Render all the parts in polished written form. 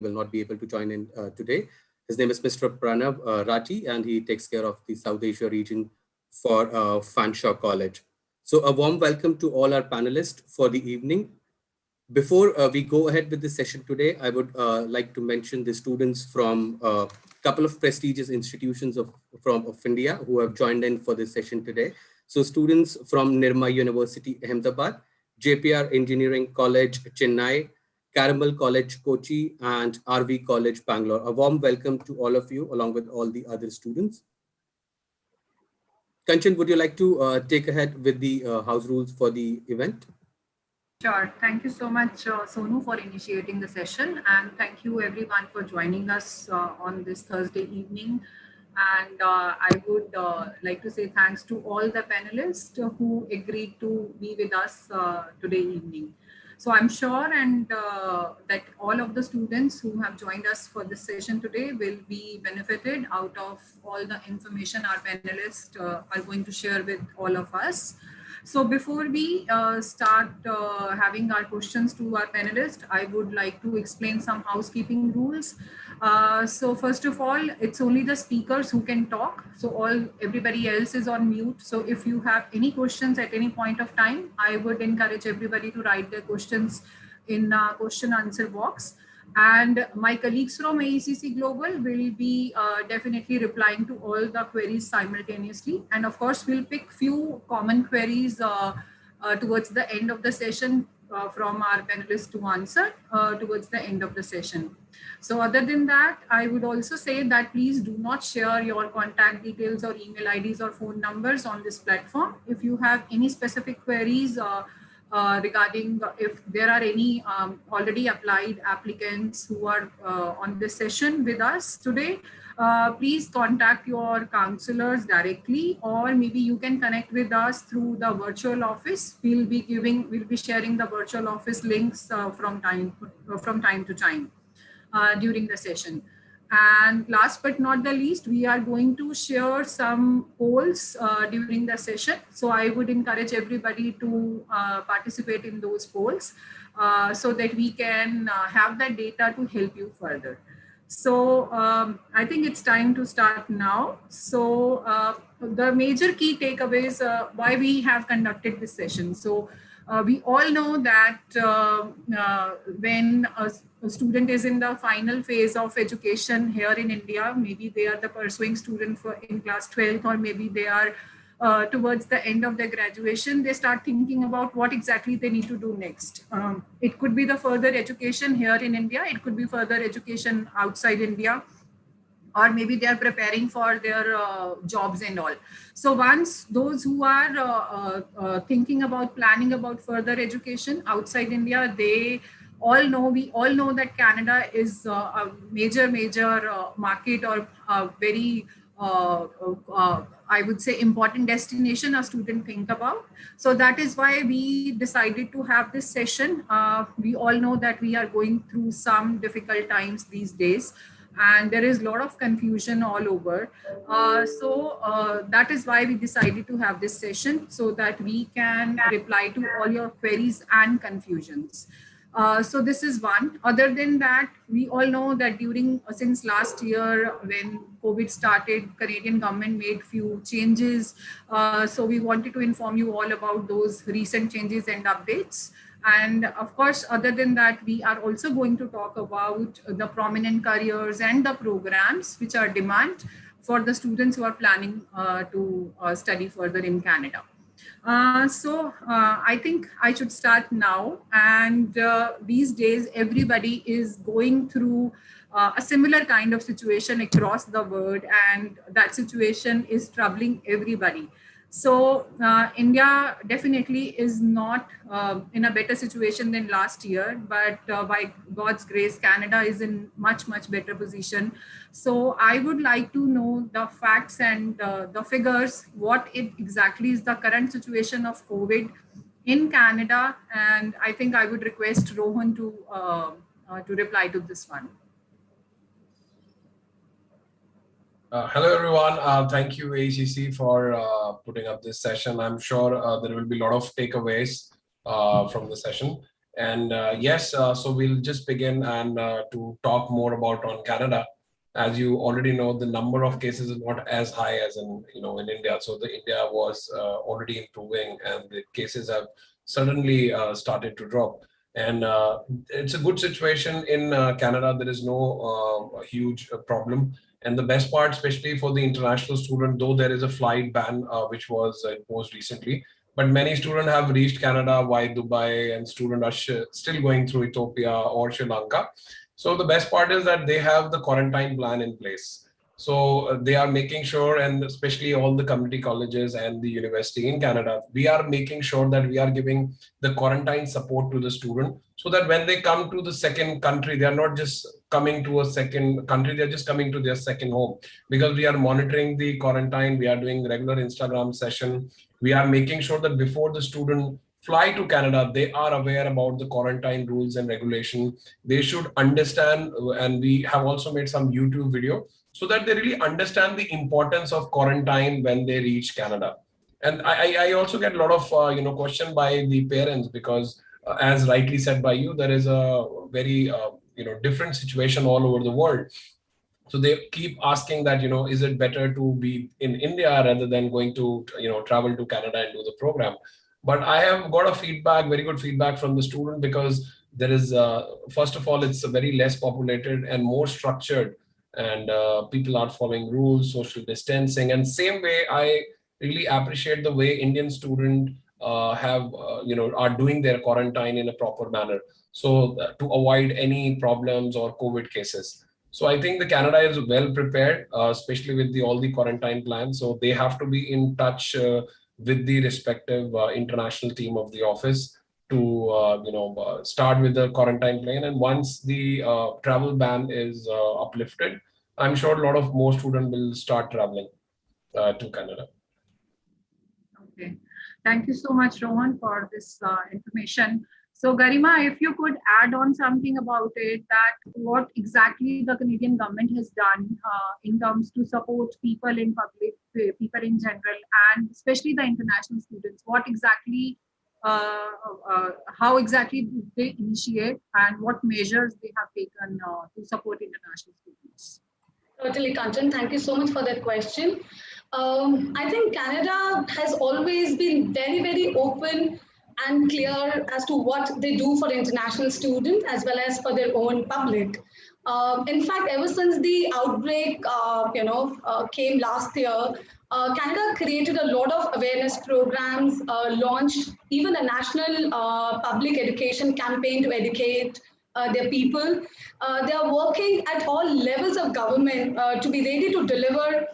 will not be able to join in today. His name is Mr. Pranav Rathi, and he takes care of the South Asia region for Fanshawe College. So a warm welcome to all our panelists for the evening. Before we go ahead with the session today, I would like to mention the students from a couple of prestigious institutions of India who have joined in for this session today. So students from Nirma University, Ahmedabad, JPR Engineering College, Chennai, Caramal College, Kochi, and RV College, Bangalore. A warm welcome to all of you, along with all the other students. Kanchan, would you like to take ahead with the house rules for the event? Sure. Thank you so much, Sonu, for initiating the session. And thank you everyone for joining us on this Thursday evening. And I would like to say thanks to all the panelists who agreed to be with us today evening. So I'm sure that all of the students who have joined us for this session today will be benefited out of all the information our panelists are going to share with all of us. So before we start having our questions to our panelists, I would like to explain some housekeeping rules. So first of all, it's only the speakers who can talk. So everybody else is on mute. So if you have any questions at any point of time, I would encourage everybody to write their questions in question answer box. And my colleagues from AECC Global will be definitely replying to all the queries simultaneously. And of course, we'll pick few common queries towards the end of the session from our panelists to answer towards the end of the session. So other than that, I would also say that please do not share your contact details or email IDs or phone numbers on this platform. If you have any specific queries regarding if there are any already applied applicants who are on this session with us today, please contact your counselors directly, or maybe you can connect with us through the virtual office. We'll be sharing the virtual office links from time to time during the session. And last but not the least, we are going to share some polls during the session. So I would encourage everybody to participate in those polls so that we can have that data to help you further. So I think it's time to start now. So the major key takeaways why we have conducted this session. So we all know that when a student is in the final phase of education here in India, maybe they are the pursuing student in class 12th, or maybe they are towards the end of their graduation, they start thinking about what exactly they need to do next. It could be the further education here in India, it could be further education outside India, or maybe they are preparing for their jobs and all. So once those who are thinking about planning about further education outside India, we all know that Canada is a major market, or a very I would say important destination a student think about. So that is why we decided to have this session. We all know that we are going through some difficult times these days, and there is a lot of confusion all over. So that is why we decided to have this session, so that we can reply to all your queries and confusions. So this is one. Other than that, we all know that since last year when COVID started, Canadian government made few changes. So we wanted to inform you all about those recent changes and updates. And of course, other than that, we are also going to talk about the prominent careers and the programs which are demand for the students who are planning to study further in Canada. So I think I should start now. And these days, everybody is going through a similar kind of situation across the world, and that situation is troubling everybody. So India definitely is not in a better situation than last year, but by God's grace, Canada is in much better position. So I would like to know the facts and the figures, what exactly is the current situation of COVID in Canada. And I think I would request Rohan to reply to this one. Hello, everyone. Thank you, AECC, for putting up this session. I'm sure there will be a lot of takeaways from the session. And yes, so we'll just begin and to talk more about on Canada. As you already know, the number of cases is not as high as in in India. So the India was already improving, and the cases have suddenly started to drop. And it's a good situation in Canada. There is no huge problem. And the best part, especially for the international student, though there is a flight ban which was imposed recently, but many students have reached Canada via Dubai, and students are still going through Ethiopia or Sri Lanka. So the best part is that they have the quarantine plan in place. So they are making sure, and especially all the community colleges and the university in Canada, we are making sure that we are giving the quarantine support to the student, so that when they come to the second country, they are not just coming to a second country, they are just coming to their second home. Because we are monitoring the quarantine, we are doing regular Instagram session, we are making sure that before the student fly to Canada, they are aware about the quarantine rules and regulation. They should understand, and we have also made some YouTube video so that they really understand the importance of quarantine when they reach Canada. And I also get a lot of question by the parents, because as rightly said by you, there is a very different situation all over the world. So they keep asking that, is it better to be in India rather than going to travel to Canada and do the program? But I have got a feedback, very good feedback from the student, because there is first of all, it's a very less populated and more structured, and people are following rules, social distancing. And same way, I really appreciate the way Indian student are doing their quarantine in a proper manner, so to avoid any problems or COVID cases. So I think the Canada is well prepared, especially with all the quarantine plans. So they have to be in touch with the respective international team of the office to start with the quarantine plan. And once the travel ban is uplifted, I'm sure a lot of more students will start traveling to Canada. Okay, thank you so much, Rohan, for this information. So Garima, if you could add on something about it, that what exactly the Canadian government has done in terms to support people in public, people in general, and especially the international students. What exactly, how exactly did they initiate, and what measures they have taken to support international students? Totally, Kanchan. Thank you so much for that question. I think Canada has always been very, very open and clear as to what they do for international students as well as for their own public. In fact, ever since the outbreak, came last year, Canada created a lot of awareness programs, launched even a national public education campaign to educate their people. They are working at all levels of government to be ready to deliver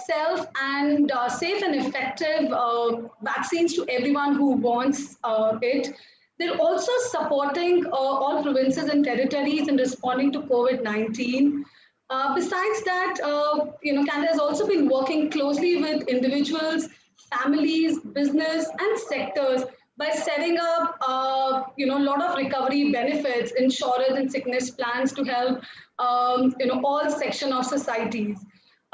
safe and effective vaccines to everyone who wants it. They're also supporting all provinces and territories in responding to COVID-19. Besides that, Canada has also been working closely with individuals, families, business, and sectors by setting up, a lot of recovery benefits, insurance and sickness plans to help, all sections of societies.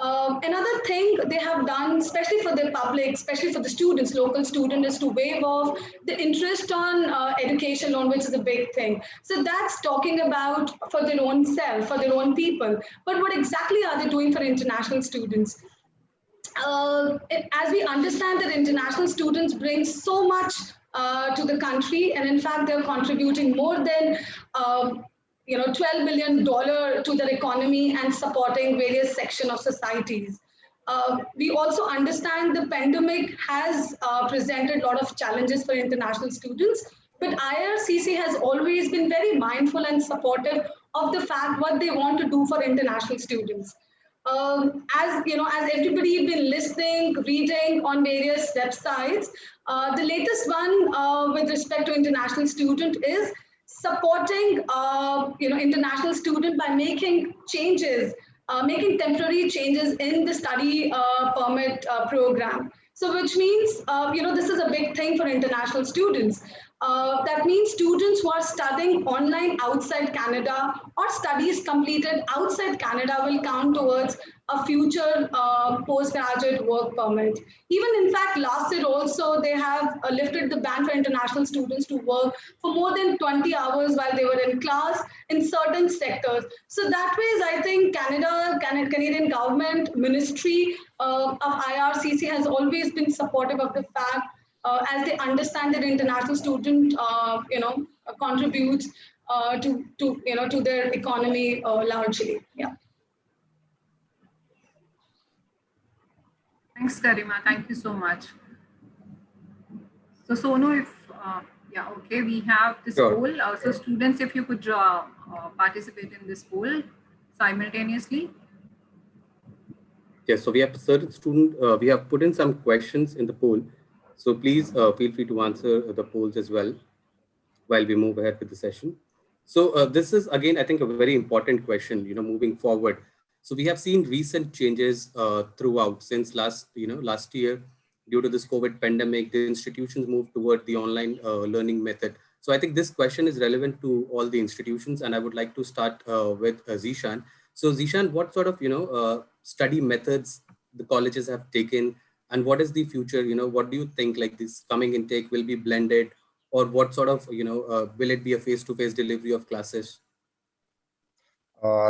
Another thing they have done, especially for the public, especially for the students, local students, is to waive off the interest on education loan, which is a big thing. So that's talking about for their own self, for their own people. But what exactly are they doing for international students? As we understand that international students bring so much to the country, and in fact, they're contributing more than $12 billion to their economy and supporting various sections of societies. We also understand the pandemic has presented a lot of challenges for international students, but IRCC has always been very mindful and supportive of the fact what they want to do for international students. As everybody been listening, reading on various websites, the latest one with respect to international student is supporting international student by making changes, making temporary changes in the study permit program. So which means this is a big thing for international students. That means students who are studying online outside Canada or studies completed outside Canada will count towards a future postgraduate work permit. Even in fact, last year also they have lifted the ban for international students to work for more than 20 hours while they were in class in certain sectors. So that ways, I think Canadian government ministry of IRCC has always been supportive of the fact as they understand that international student, contributes to their economy largely. Yeah. Thanks, Garima. Thank you so much. So Sonu, if okay, we have this Sure. poll. So students, if you could participate in this poll simultaneously. Yes, so we have certain student, we have put in some questions in the poll. So please feel free to answer the polls as well while we move ahead with the session. So this is again, I think, a very important question, moving forward. So we have seen recent changes throughout since last year. Due to this COVID pandemic, the institutions moved toward the online learning method. So I think this question is relevant to all the institutions, and I would like to start with Zishan. So Zishan, what sort of study methods the colleges have taken, and what is the future? What do you think? Like this coming intake will be blended, or what sort of will it be a face-to-face delivery of classes?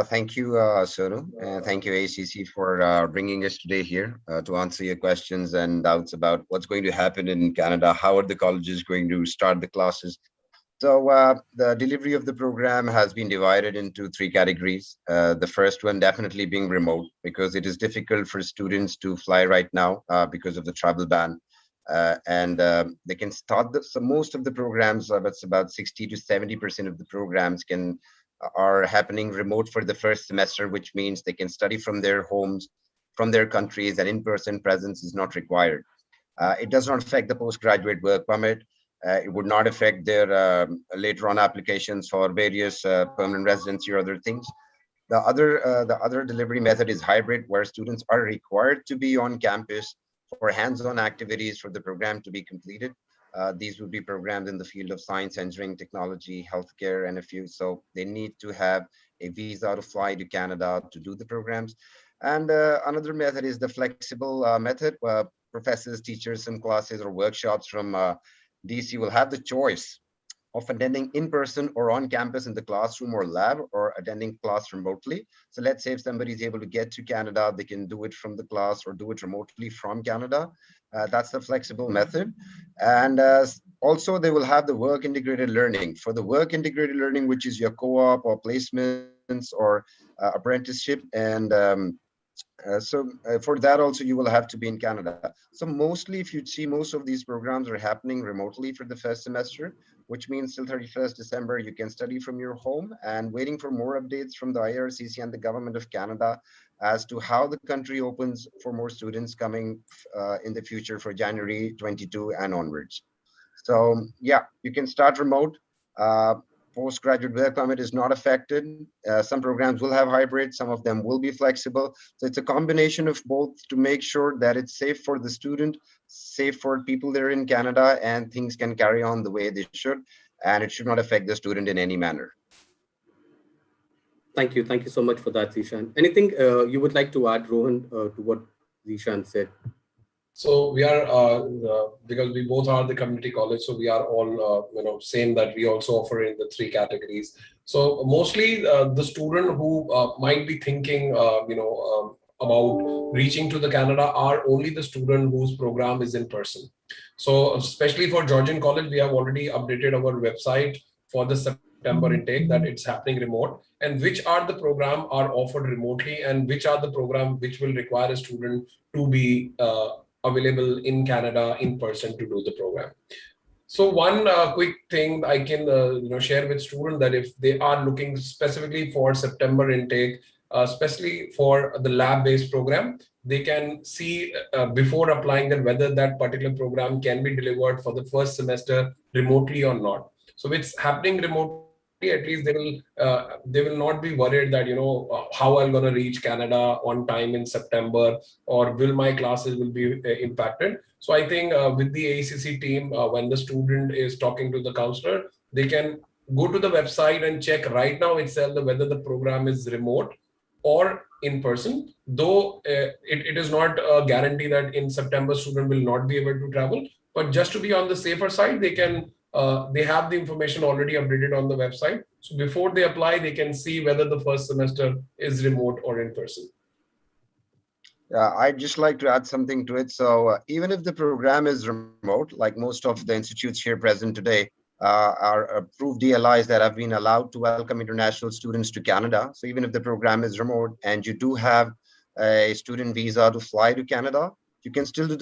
Thank you, Sonu, and thank you, ACC, for bringing us today here to answer your questions and doubts about what's going to happen in Canada. How are the colleges going to start the classes? So the delivery of the program has been divided into three categories. The first one definitely being remote, because it is difficult for students to fly right now because of the travel ban. And they can start so most of the programs, it's about 60 to 70% of the programs are happening remote for the first semester, which means they can study from their homes, from their countries, and in-person presence is not required. It does not affect the postgraduate work permit. It would not affect their later on applications for various permanent residency or other things. The other delivery method is hybrid, where students are required to be on campus for hands-on activities for the program to be completed. These would be programs in the field of science, engineering, technology, healthcare, and a few. So they need to have a visa to fly to Canada to do the programs. And another method is the flexible method. Professors, teachers, some classes or workshops from DC will have the choice of attending in person or on campus in the classroom or lab, or attending class remotely. So let's say if somebody is able to get to Canada, they can do it from the class or do it remotely from Canada. That's the flexible method. And also they will have the work integrated learning. For the work integrated learning, which is your co-op or placements or apprenticeship, and for that also you will have to be in Canada. So mostly, if you see, most of these programs are happening remotely for the first semester, which means till 31st December you can study from your home, and waiting for more updates from the IRCC and the government of Canada as to how the country opens for more students coming in the future for January 22 and onwards. So yeah, you can start remote. Postgraduate work permit is not affected. Some programs will have hybrid, some of them will be flexible. So it's a combination of both to make sure that it's safe for the student, safe for people there in Canada, and things can carry on the way they should. And it should not affect the student in any manner. Thank you. Thank you so much for that, Zishan. Anything you would like to add, Rohan, to what Zishan said? So we are, because we both are the community college, so we are all, same, that we also offer in the three categories. So mostly the student who might be thinking, about reaching to the Canada are only the student whose program is in person. So especially for Georgian College, we have already updated our website for the September intake that it's happening remote, and which are the program are offered remotely, and which are the program which will require a student to be available in Canada in person to do the program. So one quick thing I can share with students, that if they are looking specifically for September intake, especially for the lab-based program, they can see before applying that whether that particular program can be delivered for the first semester remotely or not. So it's happening remotely at least they will not be worried that how I'm going to reach Canada on time in September, or will my classes will be impacted. So I think with the AECC team, when the student is talking to the counselor, they can go to the website and check right now itself whether the program is remote or in person. Though it is not a guarantee that in September student will not be able to travel, but just to be on the safer side, they have the information already updated on the website. So before they apply, they can see whether the first semester is remote or in person. I'd just like to add something to it. So even if the program is remote, like most of the institutes here present today are approved DLIs that have been allowed to welcome international students to Canada. So even if the program is remote and you do have a student visa to fly to Canada, you can still do